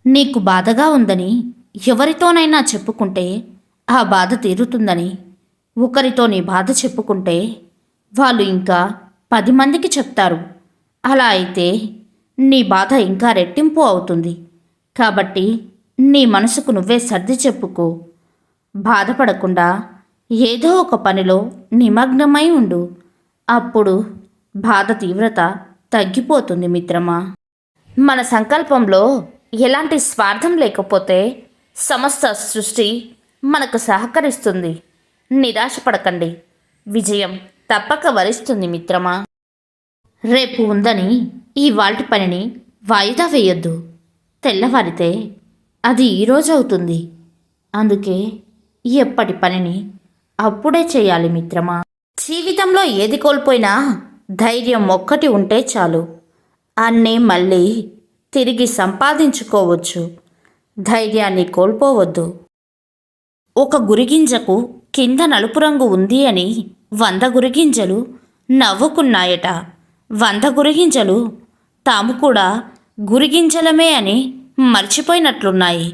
నీకు బాధగా ఉందని ఎవరితోనైనా చెప్పుకుంటే ఆ బాధ తీరుతుందని, ఒకరితో నీ బాధ చెప్పుకుంటే వాళ్ళు ఇంకా 10 మందికి చెప్తారు. అలా అయితే నీ బాధ ఇంకా రెట్టింపు అవుతుంది. కాబట్టి నీ మనసుకు నువ్వే సర్ది చెప్పుకో. బాధపడకుండా ఏదో ఒక పనిలో నిమగ్నమై ఉండు. అప్పుడు బాధ తీవ్రత తగ్గిపోతుంది మిత్రమా. మన సంకల్పంలో ఎలాంటి స్వార్థం లేకపోతే సమస్త సృష్టి మనకు సహకరిస్తుంది. నిరాశపడకండి, విజయం తప్పక వరిస్తుంది మిత్రమా. రేపు ఉందని ఇవాల్టి పనిని వాయిదా వేయొద్దు. తెల్లవారితే అది ఈరోజు అవుతుంది. అందుకే ఎప్పటి పనిని అప్పుడే చేయాలి మిత్రమా. జీవితంలో ఏది కోల్పోయినా ధైర్యం ఒక్కటి ఉంటే చాలు. అన్నీ మళ్ళీ తిరిగి సంపాదించుకోవచ్చు. ధైర్యాన్ని కోల్పోవద్దు. ఒక గురిగింజకు కింద నలుపు రంగు ఉంది అని 100 గురిగింజలు నవ్వుకున్నాయట. 100 గురిగింజలు తాము కూడా గురిగింజలమే అని మర్చిపోయినట్లున్నాయి.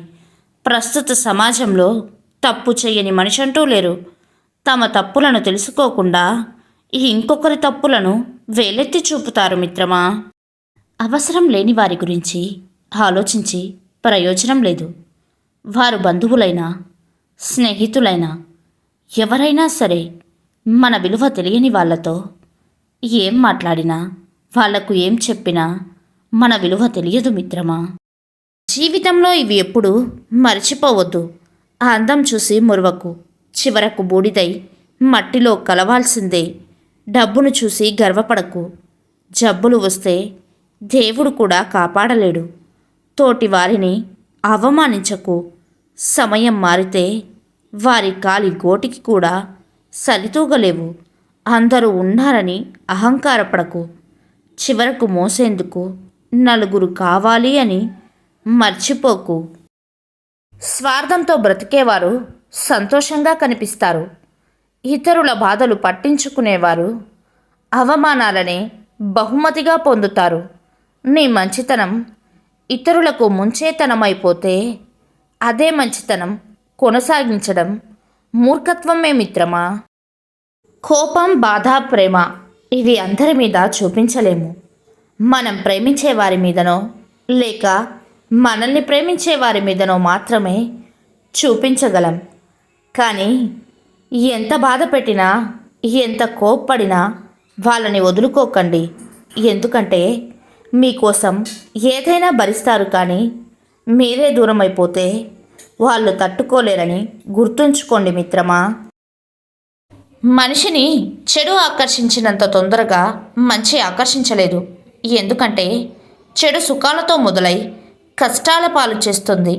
ప్రస్తుత సమాజంలో తప్పు చేయని మనిషి అంటూ లేరు. తమ తప్పులను తెలుసుకోకుండా ఇంకొకరి తప్పులను వేలెత్తి చూపుతారు మిత్రమా. అవసరం లేని వారి గురించి ఆలోచించి ప్రయోజనం లేదు. వారు బంధువులైనా స్నేహితులైనా ఎవరైనా సరే మన విలువ తెలియని వాళ్ళతో ఏం మాట్లాడినా, వాళ్లకు ఏం చెప్పినా మన విలువ తెలియదు మిత్రమా. జీవితంలో ఇవి ఎప్పుడూ మర్చిపోవద్దు. ఆ అందం చూసి మురవకు, చివరకు బూడిదై మట్టిలో కలవాల్సిందే. డబ్బును చూసి గర్వపడకు, జబ్బులు వస్తే దేవుడు కూడా కాపాడలేడు. తోటి వారిని అవమానించకు, సమయం మారితే వారి కాలి గోటికి కూడా సరితూగలేవు. అందరూ ఉన్నారని అహంకారపడకు, చివరకు మోసేందుకు నలుగురు కావాలి అని మర్చిపోకు. స్వార్థంతో బ్రతికేవారు సంతోషంగా కనిపిస్తారు. ఇతరుల బాధలు పట్టించుకునేవారు అవమానాలనే బహుమతిగా పొందుతారు. నీ మంచితనం ఇతరులకు ముంచేతనమైపోతే అదే మంచితనం కొనసాగించడం మూర్ఖత్వమే మిత్రమా. కోపం, బాధ, ప్రేమ ఇవి అందరి మీద చూపించలేము. మనం ప్రేమించే వారి మీదనో లేక మనల్ని ప్రేమించే వారి మీదనో మాత్రమే చూపించగలం. కానీ ఎంత బాధ పెట్టినా, ఎంత కోప్పడినా వాళ్ళని వదులుకోకండి. ఎందుకంటే మీకోసం ఏదైనా భరిస్తారు. కానీ మీరే దూరం అయిపోతే వాళ్ళు తట్టుకోలేరని గుర్తుంచుకోండి మిత్రమా. మనిషిని చెడు ఆకర్షించినంత తొందరగా మంచి ఆకర్షించలేదు. ఎందుకంటే చెడు సుఖాలతో మొదలై కష్టాల పాలు చేస్తుంది.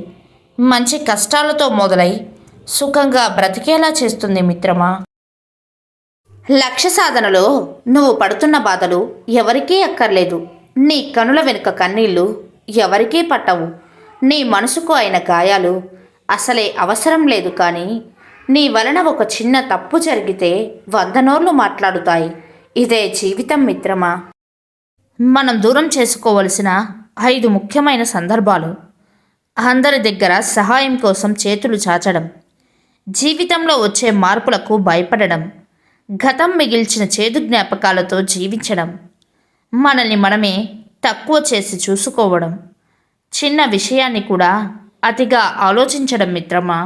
మంచి కష్టాలతో మొదలై సుఖంగా బ్రతికేలా చేస్తుంది మిత్రమా. లక్ష్య సాధనలో నువ్వు పడుతున్న బాధలు ఎవరికీ అక్కర్లేదు. నీ కనుల వెనుక కన్నీళ్ళు ఎవరికీ పట్టవు. నీ మనసుకు అయిన గాయాలు అసలే అవసరం లేదు. కానీ నీ వలన ఒక చిన్న తప్పు జరిగితే 100 నోర్లు మాట్లాడుతాయి. ఇదే జీవితం మిత్రమా. మనం దూరం చేసుకోవలసిన 5 ముఖ్యమైన సందర్భాలు. అందరి దగ్గర సహాయం కోసం చేతులు చాచడం, జీవితంలో వచ్చే మార్పులకు భయపడడం, గతం మిగిల్చిన చేదు జ్ఞాపకాలతో జీవించడం, మనల్ని మనమే తక్కువ చేసి చూసుకోవడం, చిన్న విషయాన్ని కూడా అతిగా ఆలోచించడం మిత్రమా.